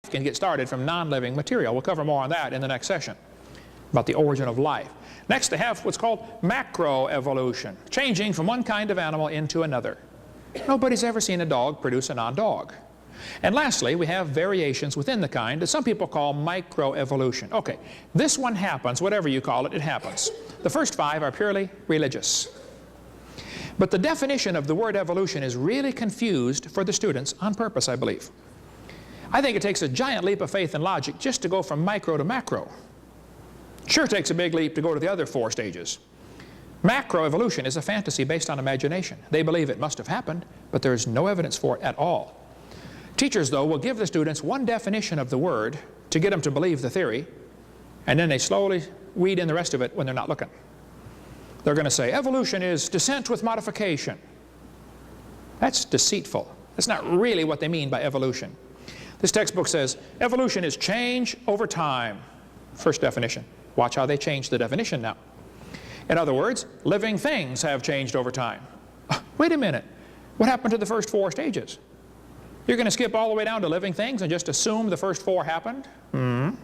can get started from non-living material. We'll cover more on that in the next session, about the origin of life. Next, they have what's called macroevolution, changing from one kind of animal into another. Nobody's ever seen a dog produce a non-dog. And lastly, we have variations within the kind that some people call microevolution. Okay, this one happens, whatever you call it, it happens. The first 5 are purely religious. But the definition of the word evolution is really confused for the students on purpose, I believe. I think it takes a giant leap of faith and logic just to go from micro to macro. Sure takes a big leap to go to the other 4 stages. Macroevolution is a fantasy based on imagination. They believe it must have happened, but there is no evidence for it at all. Teachers, though, will give the students one definition of the word to get them to believe the theory, and then they slowly weed in the rest of it when they're not looking. They're going to say, evolution is descent with modification. That's deceitful. That's not really what they mean by evolution. This textbook says, evolution is change over time. First definition. Watch how they change the definition now. In other words, living things have changed over time. Wait a minute. What happened to the first 4 stages? You're going to skip all the way down to living things and just assume the first 4 happened? Then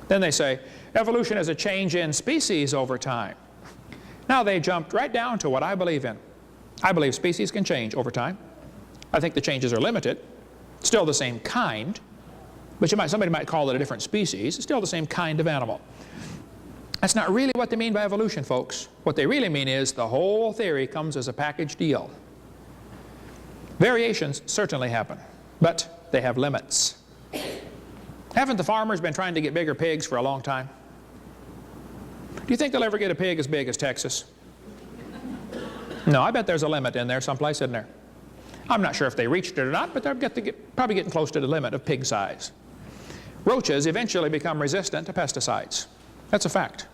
they say, evolution is a change in species over time. Now they jumped right down to what I believe in. I believe species can change over time. I think the changes are limited. Still the same kind, but somebody might call it a different species. It's still the same kind of animal. That's not really what they mean by evolution, folks. What they really mean is the whole theory comes as a package deal. Variations certainly happen, but they have limits. Haven't the farmers been trying to get bigger pigs for a long time? Do you think they'll ever get a pig as big as Texas? No, I bet there's a limit in there someplace, isn't there? I'm not sure if they reached it or not, but they're probably getting close to the limit of pig size. Roaches eventually become resistant to pesticides. That's a fact.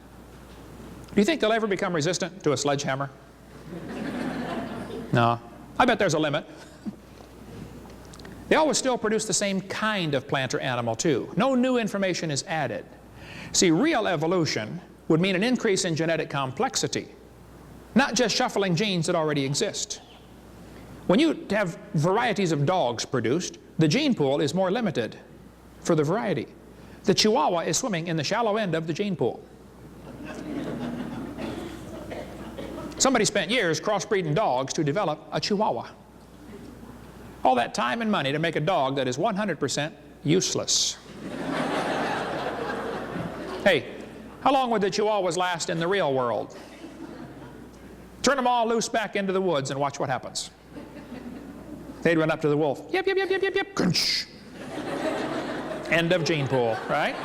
Do you think they'll ever become resistant to a sledgehammer? No. I bet there's a limit. They always still produce the same kind of plant or animal, too. No new information is added. See, real evolution would mean an increase in genetic complexity, not just shuffling genes that already exist. When you have varieties of dogs produced, the gene pool is more limited for the variety. The Chihuahua is swimming in the shallow end of the gene pool. Somebody spent years crossbreeding dogs to develop a Chihuahua. All that time and money to make a dog that is 100% useless. Hey, how long would the Chihuahuas last in the real world? Turn them all loose back into the woods and watch what happens. They'd run up to the wolf. Yep, yep, yep, yep, yep, yep. Crunch. End of gene pool, right?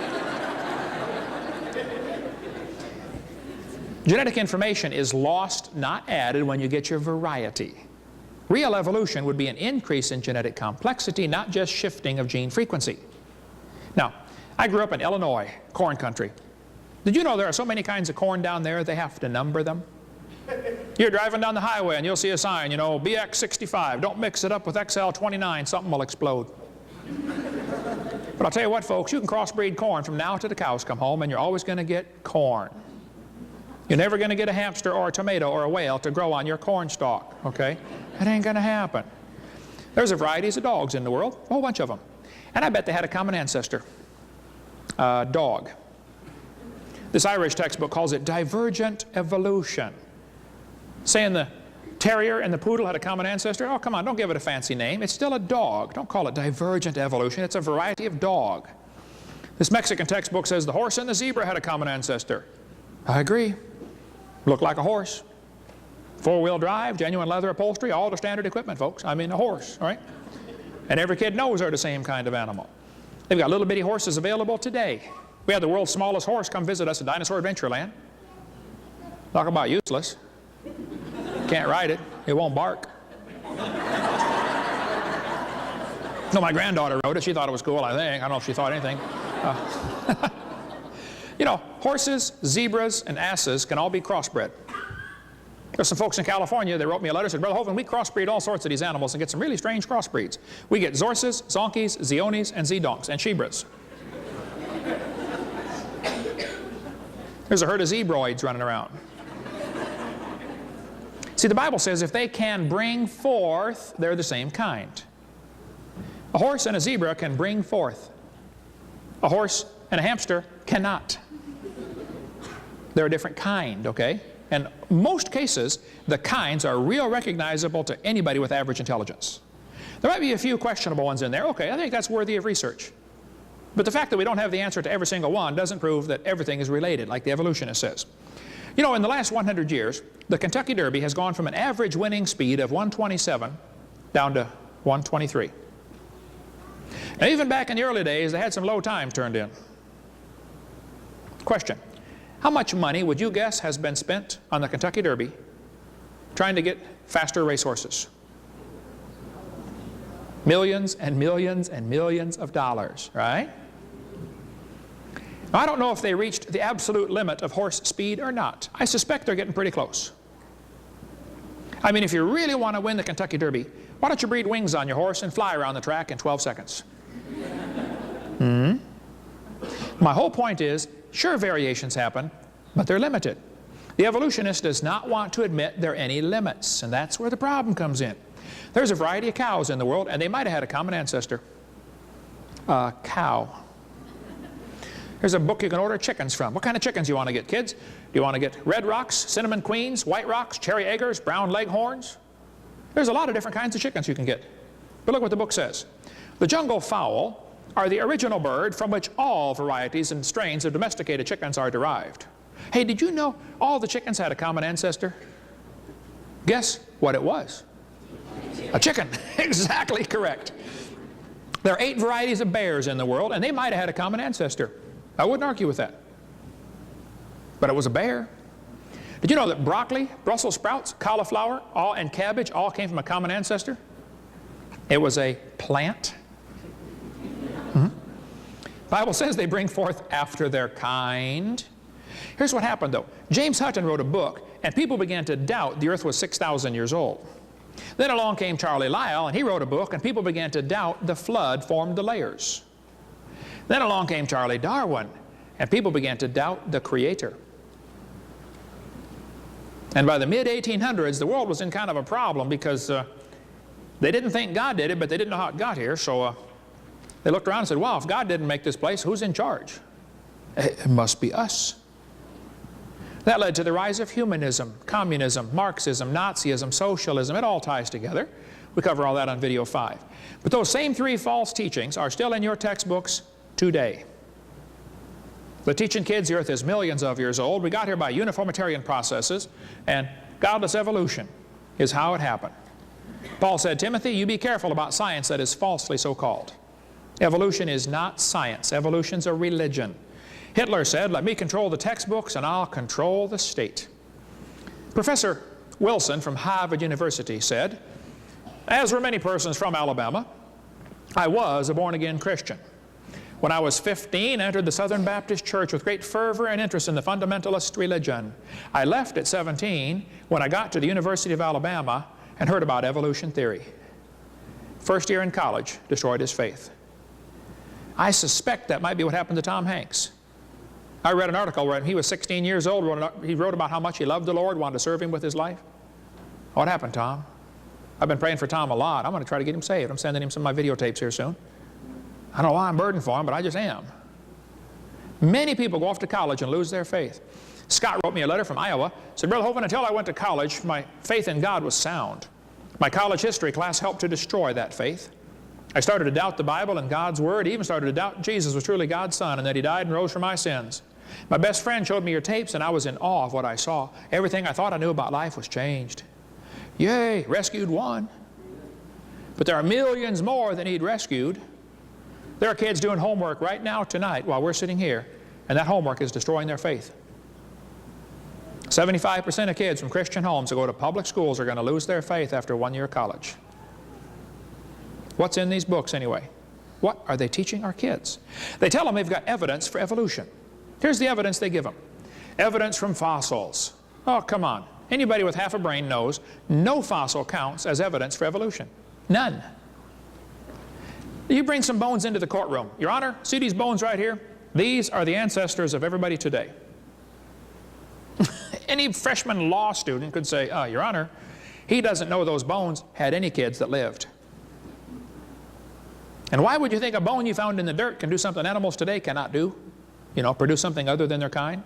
Genetic information is lost, not added, when you get your variety. Real evolution would be an increase in genetic complexity, not just shifting of gene frequency. Now, I grew up in Illinois, corn country. Did you know there are so many kinds of corn down there, they have to number them? You're driving down the highway and you'll see a sign, you know, BX65, don't mix it up with XL29, something will explode. But I'll tell you what, folks, you can crossbreed corn from now to the cows come home and you're always going to get corn. You're never going to get a hamster or a tomato or a whale to grow on your corn stalk, okay? That ain't going to happen. There's a varieties of dogs in the world, a whole bunch of them. And I bet they had a common ancestor, dog. This Irish textbook calls it divergent evolution. Saying the terrier and the poodle had a common ancestor? Oh, come on, don't give it a fancy name. It's still a dog. Don't call it divergent evolution. It's a variety of dog. This Mexican textbook says the horse and the zebra had a common ancestor. I agree. Looked like a horse. 4-wheel drive, genuine leather upholstery, all the standard equipment, folks. I mean, a horse, right? And every kid knows they're the same kind of animal. They've got little bitty horses available today. We had the world's smallest horse come visit us at Dinosaur Adventureland. Talk about useless. Can't ride it. It won't bark. No, my granddaughter rode it. She thought it was cool, I think. I don't know if she thought anything. You know, horses, zebras, and asses can all be crossbred. There's some folks in California, they wrote me a letter, said, Brother Hovind, we crossbreed all sorts of these animals and get some really strange crossbreeds. We get Zorses, Zonkies, Zionis, and Zedonks, and Shebras. There's a herd of zebroids running around. See, the Bible says if they can bring forth, they're the same kind. A horse and a zebra can bring forth. A horse and a hamster cannot. They're a different kind, okay? In most cases, the kinds are real recognizable to anybody with average intelligence. There might be a few questionable ones in there. Okay, I think that's worthy of research. But the fact that we don't have the answer to every single one doesn't prove that everything is related, like the evolutionist says. You know, in the last 100 years, the Kentucky Derby has gone from an average winning speed of 127 down to 123. Now, even back in the early days, they had some low times turned in. Question: how much money would you guess has been spent on the Kentucky Derby trying to get faster racehorses? Millions and millions and millions of dollars, right? Now, I don't know if they reached the absolute limit of horse speed or not. I suspect they're getting pretty close. I mean, if you really want to win the Kentucky Derby, why don't you breed wings on your horse and fly around the track in 12 seconds? My whole point is, sure, variations happen, but they're limited. The evolutionist does not want to admit there are any limits, and that's where the problem comes in. There's a variety of cows in the world, and they might have had a common ancestor. A cow. There's a book you can order chickens from. What kind of chickens do you want to get, kids? Do you want to get red rocks, cinnamon queens, white rocks, cherry eggers, brown leghorns? There's a lot of different kinds of chickens you can get. But look what the book says. The jungle fowl are the original bird from which all varieties and strains of domesticated chickens are derived. Hey, did you know all the chickens had a common ancestor? Guess what it was? A chicken. Exactly correct. There are 8 varieties of bears in the world, and they might have had a common ancestor. I wouldn't argue with that. But it was a bear. Did you know that broccoli, Brussels sprouts, cauliflower, and cabbage all came from a common ancestor? It was a plant. Bible says they bring forth after their kind. Here's what happened though. James Hutton wrote a book, and people began to doubt the earth was 6,000 years old. Then along came Charlie Lyell, and he wrote a book, and people began to doubt the flood formed the layers. Then along came Charlie Darwin, and people began to doubt the Creator. And by the mid-1800s, the world was in kind of a problem because they didn't think God did it, but they didn't know how it got here. So they looked around and said, wow, if God didn't make this place, who's in charge? It must be us. That led to the rise of humanism, communism, Marxism, Nazism, socialism. It all ties together. We cover all that on video 5. But those same 3 false teachings are still in your textbooks today. They're teaching kids the earth is millions of years old. We got here by uniformitarian processes, and godless evolution is how it happened. Paul said, Timothy, you be careful about science that is falsely so called. Evolution is not science. Evolution's a religion. Hitler said, let me control the textbooks and I'll control the state. Professor Wilson from Harvard University said, as were many persons from Alabama, I was a born-again Christian. When I was 15, I entered the Southern Baptist Church with great fervor and interest in the fundamentalist religion. I left at 17 when I got to the University of Alabama and heard about evolution theory. First year in college, destroyed his faith. I suspect that might be what happened to Tom Hanks. I read an article where he was 16 years old. He wrote about how much he loved the Lord, wanted to serve Him with his life. What happened, Tom? I've been praying for Tom a lot. I'm going to try to get him saved. I'm sending him some of my videotapes here soon. I don't know why I'm burdened for him, but I just am. Many people go off to college and lose their faith. Scott wrote me a letter from Iowa. Said, Brother Hovind, until I went to college, my faith in God was sound. My college history class helped to destroy that faith. I started to doubt the Bible and God's Word. Even started to doubt Jesus was truly God's Son and that He died and rose for my sins. My best friend showed me your tapes, and I was in awe of what I saw. Everything I thought I knew about life was changed. Yay, rescued one. But there are millions more that need rescued. There are kids doing homework right now tonight while we're sitting here, and that homework is destroying their faith. 75% of kids from Christian homes who go to public schools are going to lose their faith after 1 year of college. What's in these books anyway? What are they teaching our kids? They tell them they've got evidence for evolution. Here's the evidence they give them. Evidence from fossils. Oh, come on. Anybody with half a brain knows no fossil counts as evidence for evolution. None. You bring some bones into the courtroom. Your Honor, see these bones right here? These are the ancestors of everybody today. Any freshman law student could say, Your Honor, he doesn't know those bones had any kids that lived. And why would you think a bone you found in the dirt can do something animals today cannot do? You know, produce something other than their kind?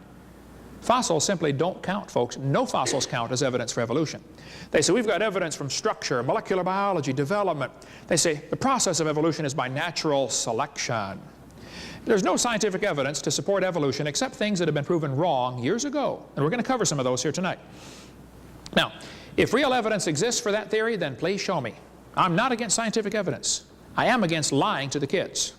Fossils simply don't count, folks. No fossils count as evidence for evolution. They say we've got evidence from structure, molecular biology, development. They say the process of evolution is by natural selection. There's no scientific evidence to support evolution except things that have been proven wrong years ago. And we're going to cover some of those here tonight. Now, if real evidence exists for that theory, then please show me. I'm not against scientific evidence. I am against lying to the kids.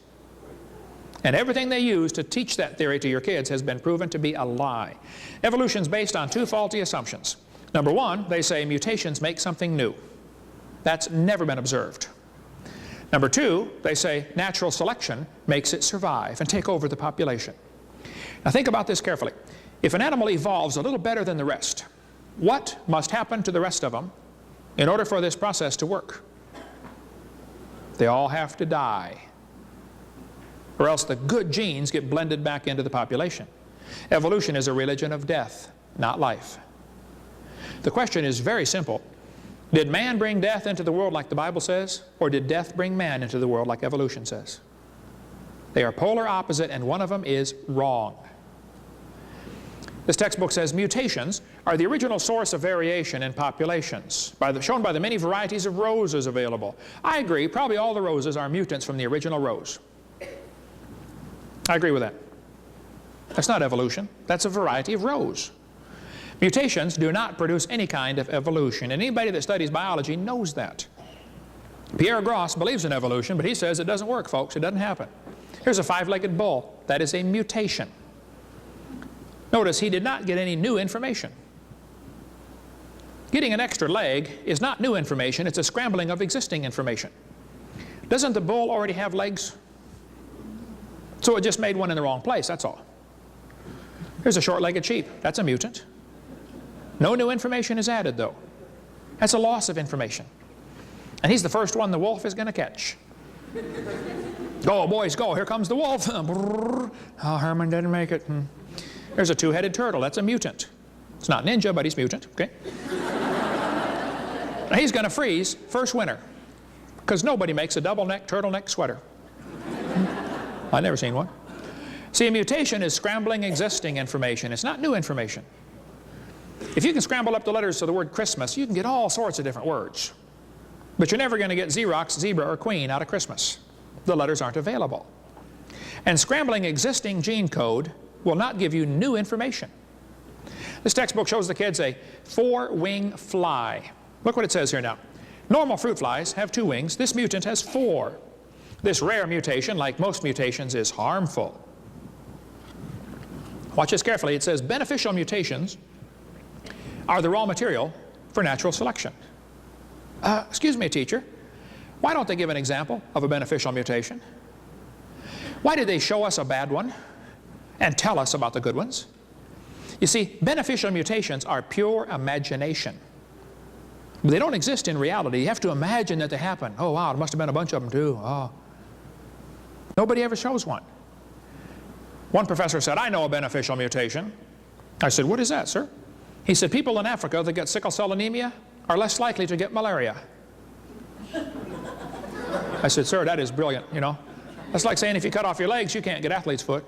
And everything they use to teach that theory to your kids has been proven to be a lie. Evolution is based on two faulty assumptions. Number one, they say mutations make something new. That's never been observed. Number two, they say natural selection makes it survive and take over the population. Now think about this carefully. If an animal evolves a little better than the rest, what must happen to the rest of them in order for this process to work? They all have to die, or else the good genes get blended back into the population. Evolution is a religion of death, not life. The question is very simple. Did man bring death into the world like the Bible says, or did death bring man into the world like evolution says? They are polar opposite, and one of them is wrong. This textbook says mutations are the original source of variation in populations, shown by the many varieties of roses available. I agree, probably all the roses are mutants from the original rose. I agree with that. That's not evolution. That's a variety of rose. Mutations do not produce any kind of evolution, and anybody that studies biology knows that. Pierre Gross believes in evolution, but he says it doesn't work, folks. It doesn't happen. Here's a five-legged bull. That is a mutation. Notice he did not get any new information. Getting an extra leg is not new information. It's a scrambling of existing information. Doesn't the bull already have legs? So it just made one in the wrong place, that's all. Here's a short-legged sheep. That's a mutant. No new information is added, though. That's a loss of information. And he's the first one the wolf is going to catch. Go, boys, go. Here comes the wolf. Oh, Herman didn't make it. There's a two-headed turtle. That's a mutant. It's not ninja, but he's mutant. Okay? Now he's going to freeze first winter, because nobody makes a double-neck turtleneck sweater. I've never seen one. See, a mutation is scrambling existing information. It's not new information. If you can scramble up the letters to the word Christmas, you can get all sorts of different words. But you're never going to get Xerox, zebra, or queen out of Christmas. The letters aren't available. And scrambling existing gene code will not give you new information. This textbook shows the kids a four-wing fly. Look what it says here now. Normal fruit flies have 2 wings. This mutant has 4. This rare mutation, like most mutations, is harmful. Watch this carefully. It says beneficial mutations are the raw material for natural selection. Excuse me, teacher. Why don't they give an example of a beneficial mutation? Why did they show us a bad one and tell us about the good ones? You see, beneficial mutations are pure imagination. They don't exist in reality. You have to imagine that they happen. Oh, wow, there must have been a bunch of them too. Oh. Nobody ever shows one. One professor said, I know a beneficial mutation. I said, what is that, sir? He said, people in Africa that get sickle cell anemia are less likely to get malaria. I said, sir, that is brilliant, you know. That's like saying if you cut off your legs, you can't get athlete's foot.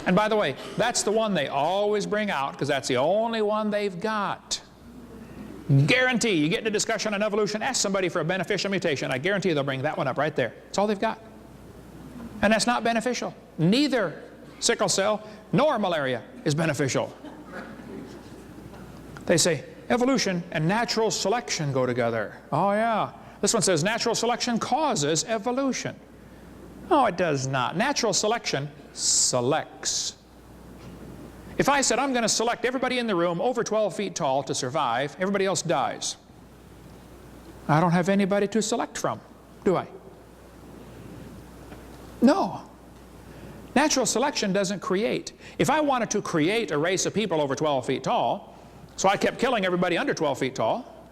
And by the way, that's the one they always bring out, because that's the only one they've got. Guarantee, you get into discussion on evolution, ask somebody for a beneficial mutation. I guarantee they'll bring that one up right there. That's all they've got. And that's not beneficial. Neither sickle cell nor malaria is beneficial. They say evolution and natural selection go together. Oh yeah. This one says natural selection causes evolution. No, it does not. Natural selection selects. If I said I'm going to select everybody in the room over 12 feet tall to survive, everybody else dies. I don't have anybody to select from, do I? No. Natural selection doesn't create. If I wanted to create a race of people over 12 feet tall, so I kept killing everybody under 12 feet tall,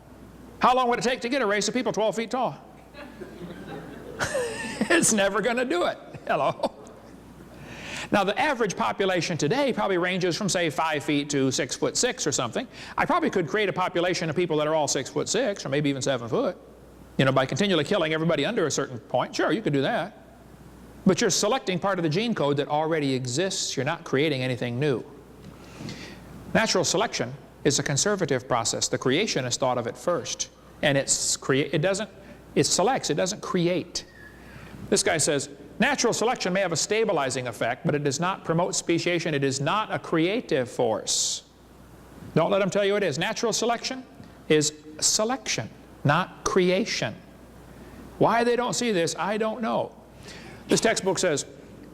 how long would it take to get a race of people 12 feet tall? It's never going to do it. Hello. Now the average population today probably ranges from say 5 feet to 6'6" or something. I probably could create a population of people that are all 6'6" or maybe even 7 foot. You know, by continually killing everybody under a certain point. Sure, you could do that. But you're selecting part of the gene code that already exists. You're not creating anything new. Natural selection is a conservative process. The creationist thought of it first. And it selects, it doesn't create. This guy says, natural selection may have a stabilizing effect, but it does not promote speciation. It is not a creative force. Don't let them tell you it is. Natural selection is selection, not creation. Why they don't see this, I don't know. This textbook says,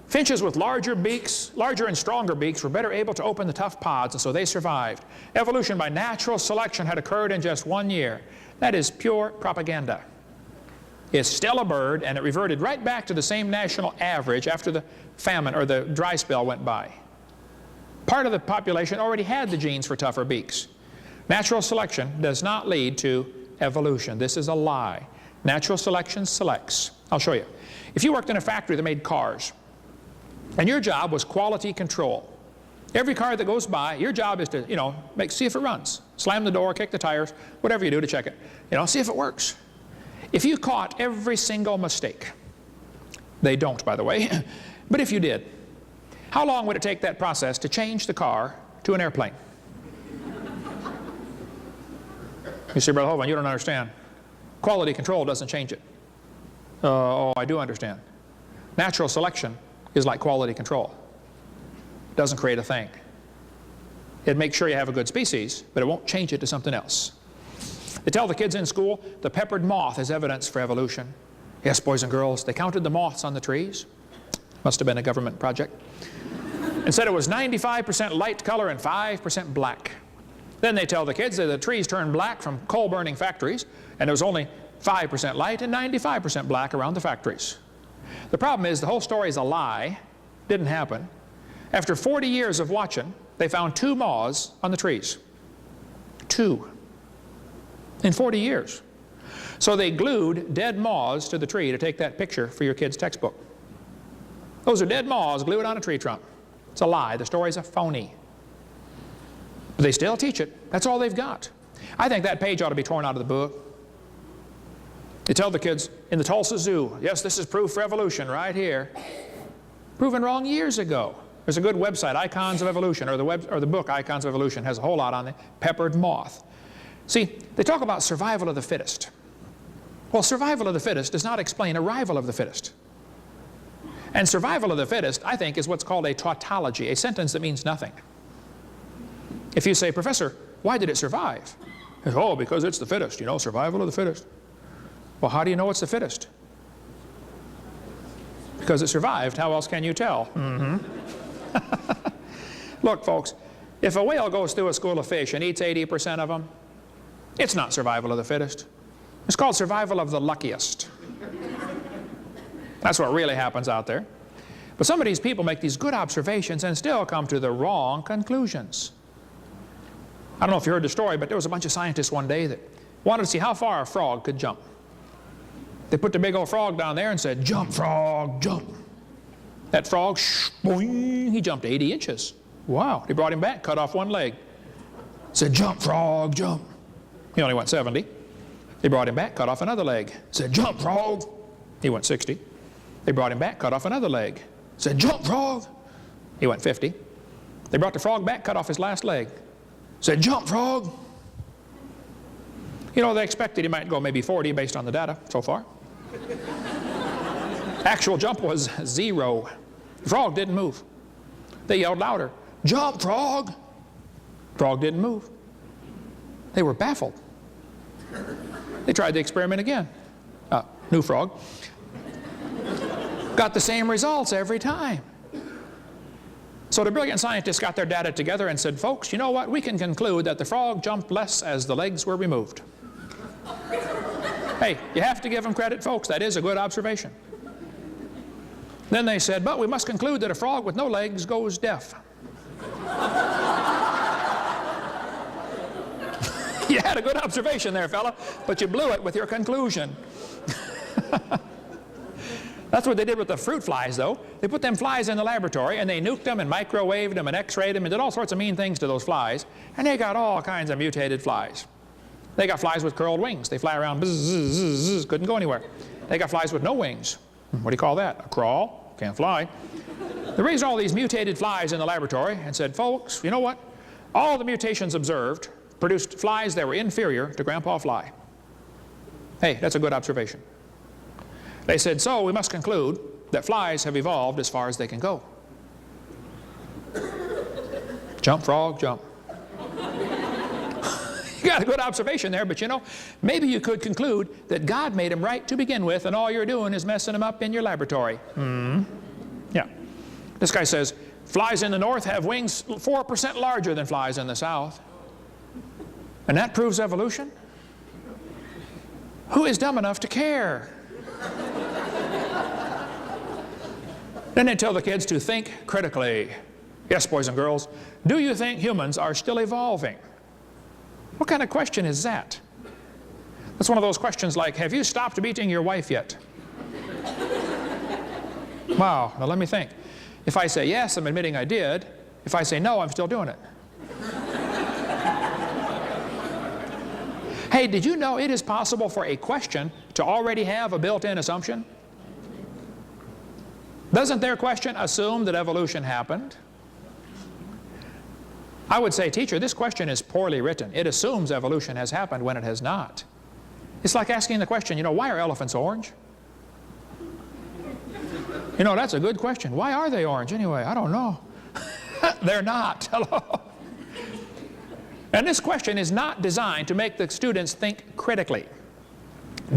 finches with larger and stronger beaks were better able to open the tough pods, and so they survived. Evolution by natural selection had occurred in just 1 year. That is pure propaganda. It's still a bird, and it reverted right back to the same national average after the famine or the dry spell went by. Part of the population already had the genes for tougher beaks. Natural selection does not lead to evolution. This is a lie. Natural selection selects. I'll show you. If you worked in a factory that made cars, and your job was quality control, every car that goes by, your job is to, see if it runs. Slam the door, kick the tires, whatever you do to check it. See if it works. If you caught every single mistake, they don't, by the way, but if you did, how long would it take that process to change the car to an airplane? You see, Brother Hovind, you don't understand. Quality control doesn't change it. Oh, I do understand. Natural selection is like quality control. It doesn't create a thing. It makes sure you have a good species, but it won't change it to something else. They tell the kids in school the peppered moth is evidence for evolution. Yes, boys and girls, they counted the moths on the trees. Must have been a government project. And said it was 95% light color and 5% black. Then they tell the kids that the trees turned black from coal-burning factories, and there was only 5% light and 95% black around the factories. The problem is the whole story is a lie. Didn't happen. After 40 years of watching, they found 2 moths on the trees. 2. In 40 years. So they glued dead moths to the tree to take that picture for your kid's textbook. Those are dead moths glued on a tree trunk. It's a lie. The story's a phony. But they still teach it. That's all they've got. I think that page ought to be torn out of the book. They tell the kids in the Tulsa Zoo, yes, this is proof for evolution right here. Proven wrong years ago. There's a good website, Icons of Evolution, or the book Icons of Evolution has a whole lot on it. Peppered moth. See, they talk about survival of the fittest. Well, survival of the fittest does not explain arrival of the fittest. And survival of the fittest, I think, is what's called a tautology, a sentence that means nothing. If you say, Professor, why did it survive? Oh, because it's the fittest, survival of the fittest. Well, how do you know it's the fittest? Because it survived. How else can you tell? Look, folks, if a whale goes through a school of fish and eats 80% of them, it's not survival of the fittest. It's called survival of the luckiest. That's what really happens out there. But some of these people make these good observations and still come to the wrong conclusions. I don't know if you heard the story, but there was a bunch of scientists one day that wanted to see how far a frog could jump. They put the big old frog down there and said, jump, frog, jump. That frog, boing, he jumped 80 inches. Wow. They brought him back, cut off one leg. Said, jump, frog, jump. He only went 70. They brought him back, cut off another leg. Said, jump, frog. He went 60. They brought him back, cut off another leg. Said, jump, frog. He went 50. They brought the frog back, cut off his last leg. Said, jump, frog. They expected he might go maybe 40 based on the data so far. Actual jump was 0. The frog didn't move. They yelled louder, jump, frog. Frog didn't move. They were baffled. They tried the experiment again. New frog. Got the same results every time. So the brilliant scientists got their data together and said, folks, you know what? We can conclude that the frog jumped less as the legs were removed. Hey, you have to give them credit, folks. That is a good observation. Then they said, but we must conclude that a frog with no legs goes deaf. You had a good observation there, fella, but you blew it with your conclusion. That's what they did with the fruit flies, though. They put them flies in the laboratory, and they nuked them and microwaved them and x-rayed them and did all sorts of mean things to those flies, and they got all kinds of mutated flies. They got flies with curled wings. They fly around, bzz, bzz, bzz, bzz, couldn't go anywhere. They got flies with no wings. What do you call that? A crawl? Can't fly. They raised all these mutated flies in the laboratory and said, folks, you know what? All the mutations observed produced flies that were inferior to Grandpa Fly. Hey, that's a good observation. They said, so we must conclude that flies have evolved as far as they can go. Jump, frog, jump. You got a good observation there, but you know, maybe you could conclude that God made them right to begin with, and all you're doing is messing them up in your laboratory. Yeah. This guy says, flies in the north have wings 4% larger than flies in the south. And that proves evolution? Who is dumb enough to care? Then they tell the kids to think critically. Yes, boys and girls, do you think humans are still evolving? What kind of question is that? That's one of those questions like, have you stopped beating your wife yet? Wow, now let me think. If I say yes, I'm admitting I did. If I say no, I'm still doing it. Hey, did you know it is possible for a question to already have a built-in assumption? Doesn't their question assume that evolution happened? I would say, teacher, this question is poorly written. It assumes evolution has happened when it has not. It's like asking the question, you know, why are elephants orange? You know, that's a good question. Why are they orange anyway? I don't know. They're not. Hello. And this question is not designed to make the students think critically.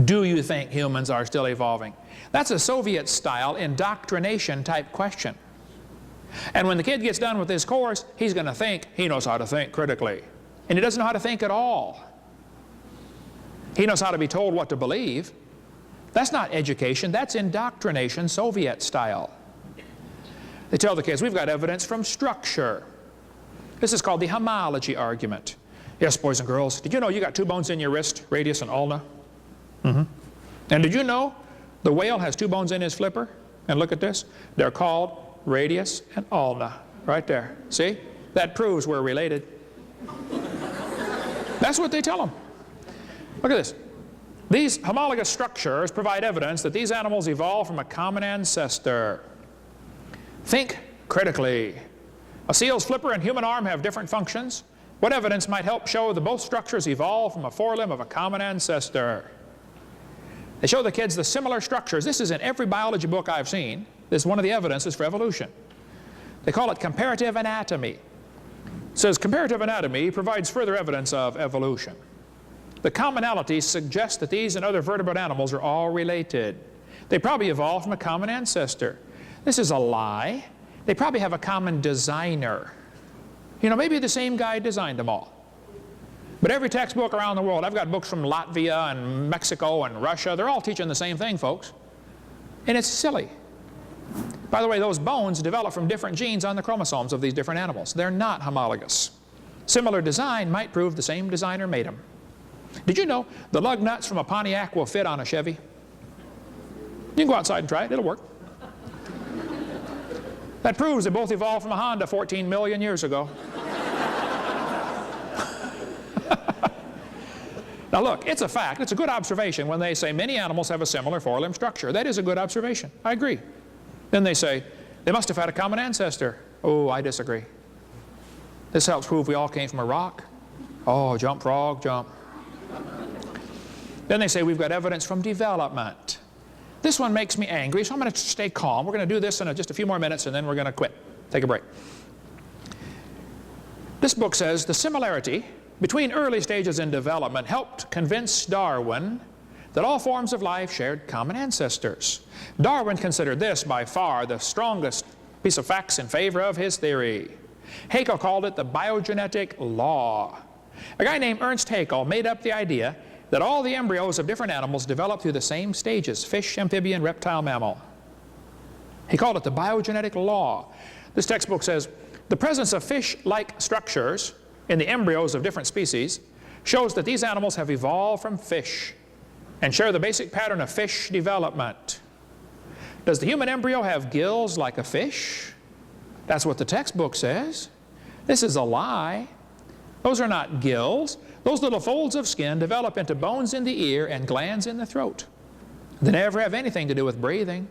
Do you think humans are still evolving? That's a Soviet-style indoctrination type question. And when the kid gets done with this course, he's going to think he knows how to think critically. And he doesn't know how to think at all. He knows how to be told what to believe. That's not education, that's indoctrination, Soviet style. They tell the kids, we've got evidence from structure. This is called the homology argument. Yes, boys and girls, did you know you got two bones in your wrist, radius and ulna? And did you know the whale has two bones in his flipper? And look at this. They're called radius and ulna. Right there. See? That proves we're related. That's what they tell them. Look at this. These homologous structures provide evidence that these animals evolved from a common ancestor. Think critically. A seal's flipper and human arm have different functions. What evidence might help show that both structures evolved from a forelimb of a common ancestor? They show the kids the similar structures. This is in every biology book I've seen. This is one of the evidences for evolution. They call it comparative anatomy. It says comparative anatomy provides further evidence of evolution. The commonalities suggest that these and other vertebrate animals are all related. They probably evolved from a common ancestor. This is a lie. They probably have a common designer. You know, maybe the same guy designed them all. But every textbook around the world, I've got books from Latvia and Mexico and Russia, they're all teaching the same thing, folks. And it's silly. By the way, those bones develop from different genes on the chromosomes of these different animals. They're not homologous. Similar design might prove the same designer made them. Did you know the lug nuts from a Pontiac will fit on a Chevy? You can go outside and try it, it'll work. That proves they both evolved from a Honda 14 million years ago. Now look, it's a fact, it's a good observation when they say many animals have a similar forelimb structure. That is a good observation, I agree. Then they say, they must have had a common ancestor. Oh, I disagree. This helps prove we all came from a rock. Oh, jump, frog, jump. Then they say we've got evidence from development. This one makes me angry, so I'm going to stay calm. We're going to do this in just a few more minutes, and then we're going to quit. Take a break. This book says the similarity between early stages in development helped convince Darwin that all forms of life shared common ancestors. Darwin considered this by far the strongest piece of facts in favor of his theory. Haeckel called it the biogenetic law. A guy named Ernst Haeckel made up the idea that all the embryos of different animals develop through the same stages: fish, amphibian, reptile, mammal. He called it the biogenetic law. This textbook says the presence of fish-like structures in the embryos of different species shows that these animals have evolved from fish and share the basic pattern of fish development. Does the human embryo have gills like a fish? That's what the textbook says. This is a lie. Those are not gills. Those little folds of skin develop into bones in the ear and glands in the throat. They never have anything to do with breathing.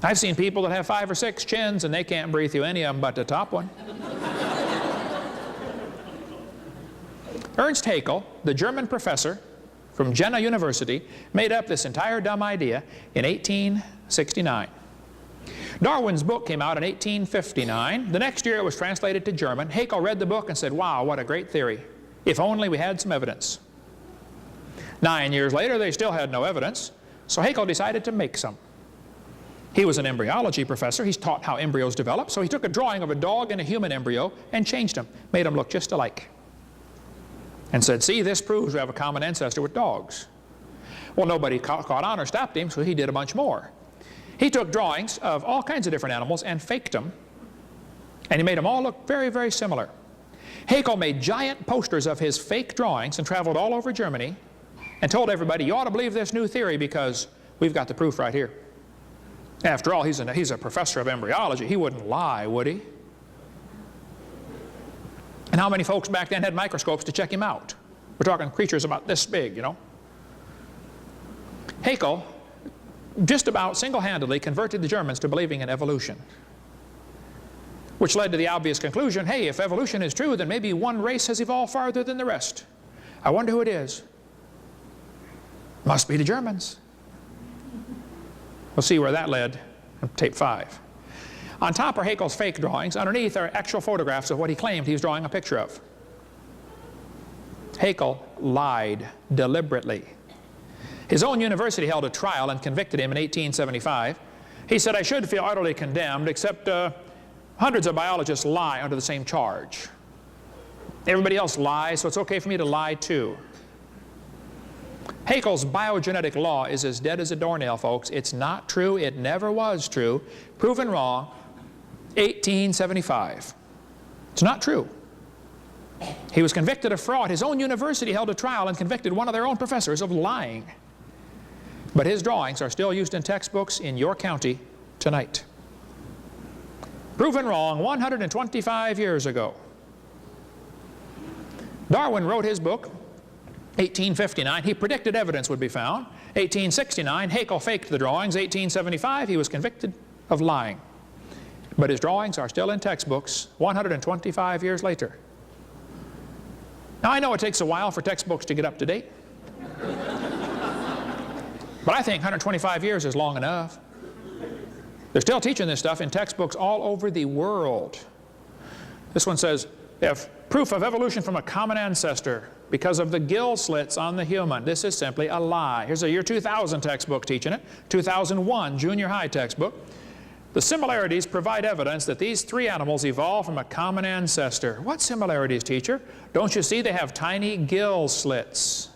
I've seen people that have 5 or 6 chins and they can't breathe through any of them but the top one. Ernst Haeckel, the German professor from Jena University, made up this entire dumb idea in 1869. Darwin's book came out in 1859. The next year it was translated to German. Haeckel read the book and said, wow, what a great theory. If only we had some evidence. 9 years later, they still had no evidence, so Haeckel decided to make some. He was an embryology professor. He's taught how embryos develop, so he took a drawing of a dog and a human embryo and changed them, made them look just alike, and said, see, this proves we have a common ancestor with dogs. Well, nobody caught on or stopped him, so he did a bunch more. He took drawings of all kinds of different animals and faked them, and he made them all look very, very similar. Haeckel made giant posters of his fake drawings and traveled all over Germany and told everybody, you ought to believe this new theory because we've got the proof right here. After all, he's a professor of embryology. He wouldn't lie, would he? And how many folks back then had microscopes to check him out? We're talking creatures about this big, you know. Haeckel just about single-handedly converted the Germans to believing in evolution, which led to the obvious conclusion, hey, if evolution is true, then maybe one race has evolved farther than the rest. I wonder who it is. Must be the Germans. We'll see where that led in tape 5. On top are Haeckel's fake drawings. Underneath are actual photographs of what he claimed he was drawing a picture of. Haeckel lied deliberately. His own university held a trial and convicted him in 1875. He said, I should feel utterly condemned, except hundreds of biologists lie under the same charge. Everybody else lies, so it's okay for me to lie too. Haeckel's biogenetic law is as dead as a doornail, folks. It's not true. It never was true. Proven wrong, 1875. It's not true. He was convicted of fraud. His own university held a trial and convicted one of their own professors of lying. But his drawings are still used in textbooks in your county tonight. Proven wrong 125 years ago. Darwin wrote his book, 1859. He predicted evidence would be found. 1869, Haeckel faked the drawings. 1875, he was convicted of lying. But his drawings are still in textbooks 125 years later. Now, I know it takes a while for textbooks to get up to date. But I think 125 years is long enough. They're still teaching this stuff in textbooks all over the world. This one says, if proof of evolution from a common ancestor because of the gill slits on the human. This is simply a lie. Here's a year 2000 textbook teaching it. 2001 junior high textbook. The similarities provide evidence that these 3 animals evolved from a common ancestor. What similarities, teacher? Don't you see they have tiny gill slits?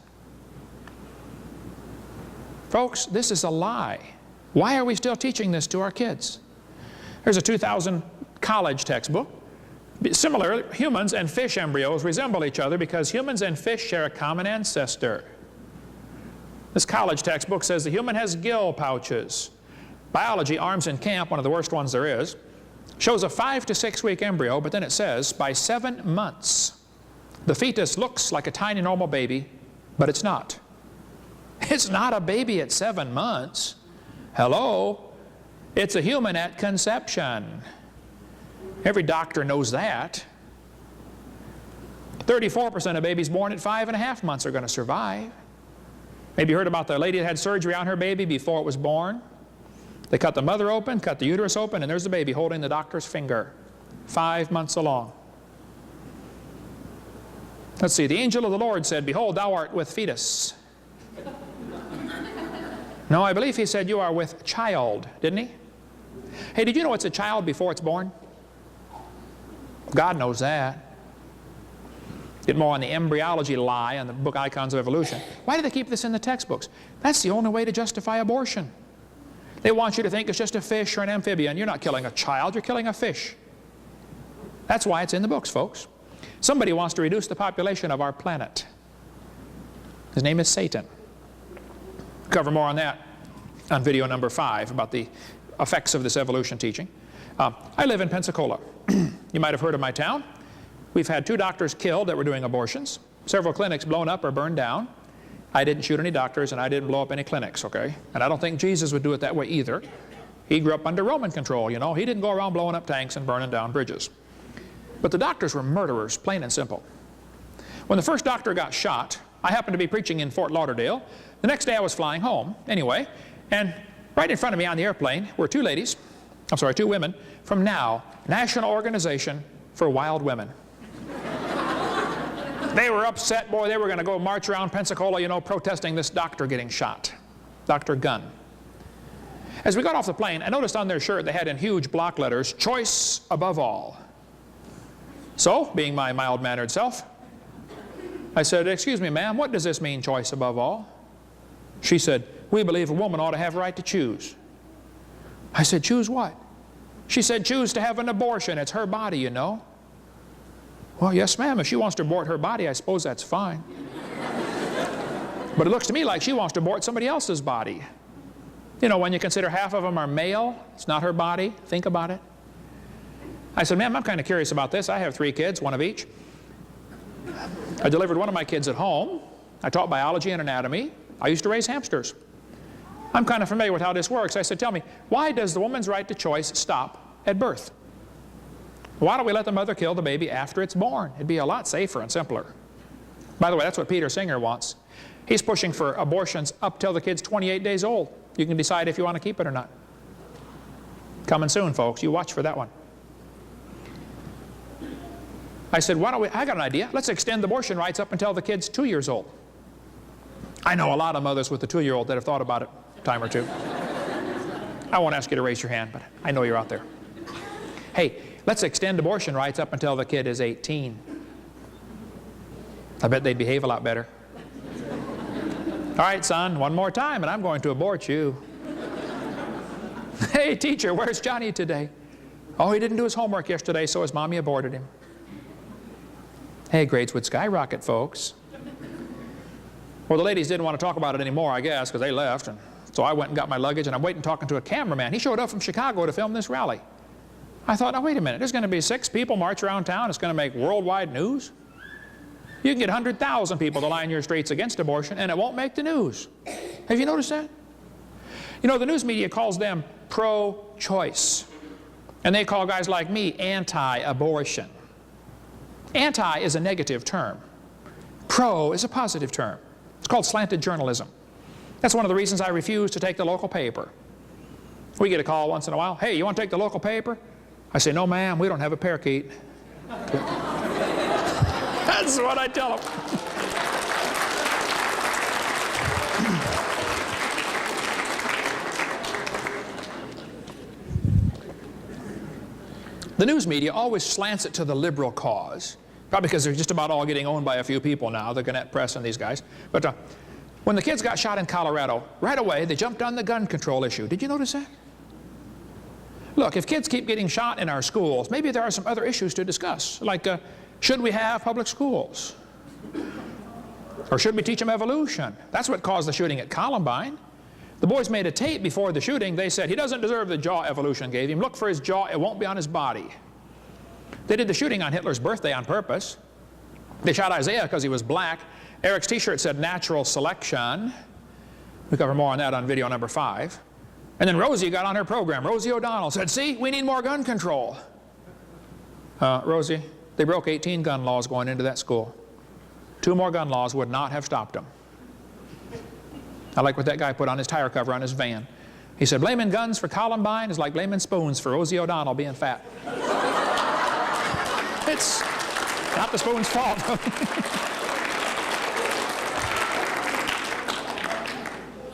Folks, this is a lie. Why are we still teaching this to our kids? Here's a 2000 college textbook. Similar, humans and fish embryos resemble each other because humans and fish share a common ancestor. This college textbook says the human has gill pouches. Biology, Arms in Camp, one of the worst ones there is, shows a 5 to 6 week embryo, but then it says by 7 months the fetus looks like a tiny normal baby, but it's not. It's not a baby at 7 months. Hello? It's a human at conception. Every doctor knows that. 34% of babies born at 5.5 months are going to survive. Maybe you heard about the lady that had surgery on her baby before it was born. They cut the mother open, cut the uterus open, and there's the baby holding the doctor's finger, 5 months along. Let's see, the angel of the Lord said, behold, thou art with fetus. No, I believe he said you are with child, didn't he? Hey, did you know it's a child before it's born? God knows that. Get more on the embryology lie on the book Icons of Evolution. Why do they keep this in the textbooks? That's the only way to justify abortion. They want you to think it's just a fish or an amphibian. You're not killing a child, you're killing a fish. That's why it's in the books, folks. Somebody wants to reduce the population of our planet. His name is Satan. Cover more on that on video number 5 about the effects of this evolution teaching. I live in Pensacola. You might have heard of my town. We've had 2 doctors killed that were doing abortions. several clinics blown up or burned down. I didn't shoot any doctors, and I didn't blow up any clinics, okay? And I don't think Jesus would do it that way either. He grew up under Roman control, you know. He didn't go around blowing up tanks and burning down bridges. But the doctors were murderers, plain and simple. When the first doctor got shot, I happened to be preaching in Fort Lauderdale. The next day I was flying home, anyway, and right in front of me on the airplane were two women from NOW, National Organization for Wild Women. They were upset, boy, they were going to go march around Pensacola, you know, protesting this doctor getting shot, Dr. Gunn. As we got off the plane, I noticed on their shirt they had in huge block letters, "Choice above all." So, being my mild-mannered self, I said, "Excuse me, ma'am, what does this mean, choice above all?" She said, "We believe a woman ought to have a right to choose." I said, "Choose what?" She said, "Choose to have an abortion. It's her body, you know." Well, yes, ma'am, if she wants to abort her body, I suppose that's fine. But it looks to me like she wants to abort somebody else's body. You know, when you consider half of them are male, it's not her body. Think about it. I said, "Ma'am, I'm kind of curious about this. I have 3 kids, one of each. I delivered one of my kids at home. I taught biology and anatomy. I used to raise hamsters. I'm kind of familiar with how this works." I said, "Tell me, why does the woman's right to choice stop at birth? Why don't we let the mother kill the baby after it's born? It'd be a lot safer and simpler." By the way, that's what Peter Singer wants. He's pushing for abortions up till the kid's 28 days old. You can decide if you want to keep it or not. Coming soon, folks. You watch for that one. I said, I got an idea. Let's extend abortion rights up until the kid's 2 years old. I know a lot of mothers with the 2-year-old that have thought about it a time or two. I won't ask you to raise your hand, but I know you're out there. Hey, let's extend abortion rights up until the kid is 18. I bet they'd behave a lot better. "All right, son, one more time and I'm going to abort you." "Hey, teacher, where's Johnny today?" "Oh, he didn't do his homework yesterday, so his mommy aborted him." Hey, grades would skyrocket, folks. Well, the ladies didn't want to talk about it anymore, I guess, because they left. And so I went and got my luggage, and I'm waiting talking to a cameraman. He showed up from Chicago to film this rally. I thought, now wait a minute, there's going to be 6 people march around town. It's going to make worldwide news. You can get 100,000 people to line your streets against abortion, and it won't make the news. Have you noticed that? You know, the news media calls them pro-choice. And they call guys like me anti-abortion. Anti is a negative term. Pro is a positive term. It's called slanted journalism. That's one of the reasons I refuse to take the local paper. We get a call once in a while. "Hey, you want to take the local paper?" I say, "No, ma'am, we don't have a parakeet." That's what I tell them. The news media always slants it to the liberal cause. Probably because they're just about all getting owned by a few people now, the Gannett Press and these guys. But when the kids got shot in Colorado, right away they jumped on the gun control issue. Did you notice that? Look, if kids keep getting shot in our schools, maybe there are some other issues to discuss, like should we have public schools? Or should we teach them evolution? That's what caused the shooting at Columbine. The boys made a tape before the shooting. They said, "He doesn't deserve the jaw evolution gave him. Look for his jaw, it won't be on his body." They did the shooting on Hitler's birthday on purpose. They shot Isaiah because he was black. Eric's t-shirt said natural selection. We cover more on that on video number 5. And then Rosie got on her program. Rosie O'Donnell said, "See, we need more gun control." Rosie, they broke 18 gun laws going into that school. 2 more gun laws would not have stopped them. I like what that guy put on his tire cover on his van. He said, "Blaming guns for Columbine is like blaming spoons for Rosie O'Donnell being fat." It's not the spoon's fault.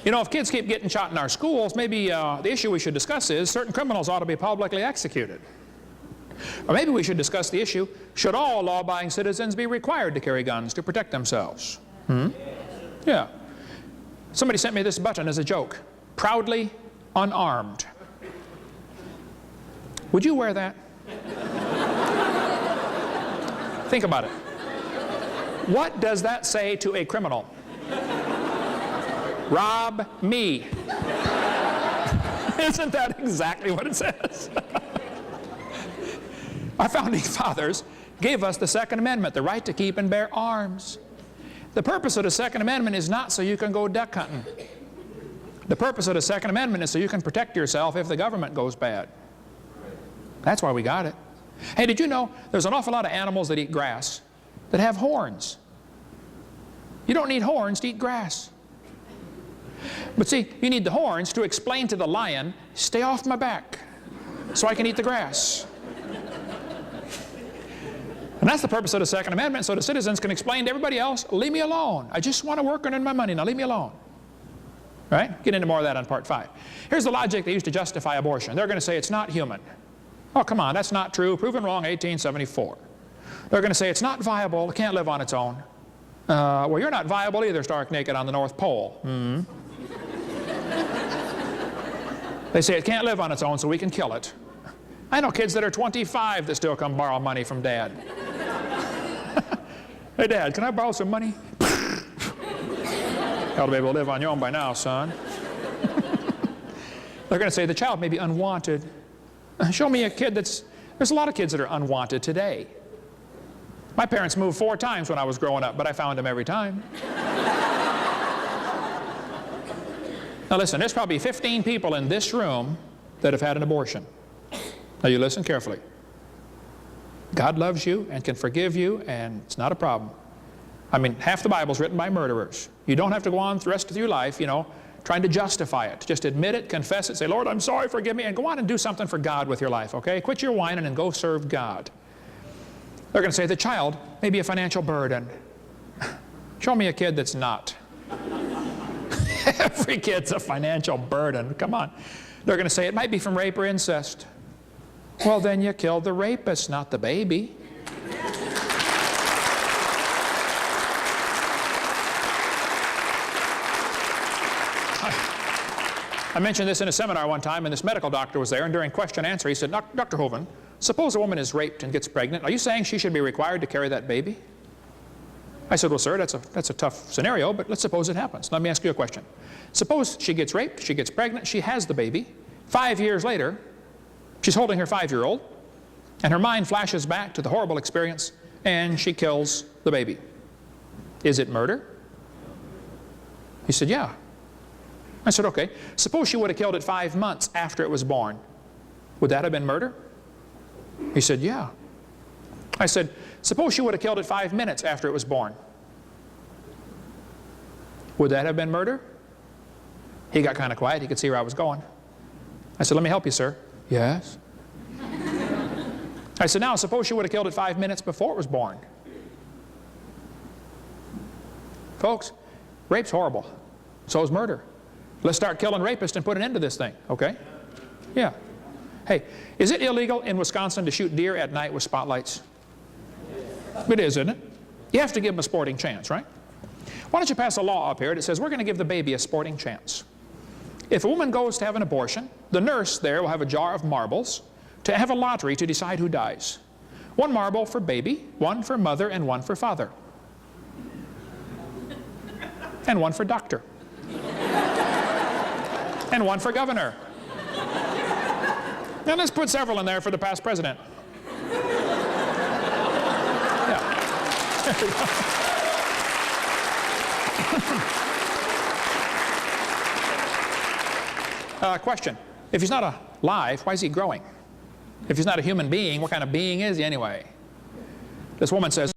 You know, if kids keep getting shot in our schools, maybe the issue we should discuss is certain criminals ought to be publicly executed. Or maybe we should discuss the issue, should all law-abiding citizens be required to carry guns to protect themselves? Yeah. Somebody sent me this button as a joke. Proudly unarmed. Would you wear that? Think about it. What does that say to a criminal? Rob me. Isn't that exactly what it says? Our founding fathers gave us the Second Amendment, the right to keep and bear arms. The purpose of the Second Amendment is not so you can go duck hunting. The purpose of the Second Amendment is so you can protect yourself if the government goes bad. That's why we got it. Hey, did you know there's an awful lot of animals that eat grass that have horns? You don't need horns to eat grass. But see, you need the horns to explain to the lion, stay off my back so I can eat the grass. And that's the purpose of the Second Amendment, so the citizens can explain to everybody else, leave me alone. I just want to work and earn my money. Now leave me alone. Right? Get into more of that on part 5. Here's the logic they used to justify abortion. They're going to say it's not human. Oh, come on, that's not true. Proven wrong, 1874. They're going to say it's not viable. It can't live on its own. Well, you're not viable either, stark naked on the North Pole. They say it can't live on its own, so we can kill it. I know kids that are 25 that still come borrow money from Dad. Hey, Dad, can I borrow some money? You ought to be able to live on your own by now, son. They're going to say the child may be unwanted. Show me a kid that's... There's a lot of kids that are unwanted today. My parents moved 4 times when I was growing up, but I found them every time. Now listen, there's probably 15 people in this room that have had an abortion. Now you listen carefully. God loves you and can forgive you, and it's not a problem. I mean, half the Bible's written by murderers. You don't have to go on the rest of your life, you know, trying to justify it. Just admit it, confess it, say, Lord, I'm sorry, forgive me, and go on and do something for God with your life, okay? Quit your whining and go serve God. They're going to say the child may be a financial burden. Show me a kid that's not. Every kid's a financial burden. Come on. They're going to say it might be from rape or incest. Well, then you killed the rapist, not the baby. I mentioned this in a seminar one time, and this medical doctor was there, and during question and answer he said, Dr. Hovind, suppose a woman is raped and gets pregnant. Are you saying she should be required to carry that baby? I said, well, sir, that's a tough scenario, but let's suppose it happens. Let me ask you a question. Suppose she gets raped, she gets pregnant, she has the baby. 5 years later, she's holding her 5-year-old, and her mind flashes back to the horrible experience, and she kills the baby. Is it murder? He said, yeah. I said, okay. Suppose she would have killed it 5 months after it was born. Would that have been murder? He said, yeah. I said, suppose she would have killed it 5 minutes after it was born. Would that have been murder? He got kind of quiet. He could see where I was going. I said, let me help you, sir. Yes. I said, now suppose she would have killed it 5 minutes before it was born. Folks, rape's horrible. So is murder. Let's start killing rapists and put an end to this thing, okay? Yeah. Hey, is it illegal in Wisconsin to shoot deer at night with spotlights? It is, isn't it? You have to give them a sporting chance, right? Why don't you pass a law up here that says we're going to give the baby a sporting chance. If a woman goes to have an abortion, the nurse there will have a jar of marbles to have a lottery to decide who dies. 1 marble for baby, 1 for mother, and 1 for father. And 1 for doctor. And 1 for governor. Now let's put several in there for the past president. Yeah. There we go. Question. If he's not alive, why is he growing? If he's not a human being, what kind of being is he anyway? This woman says,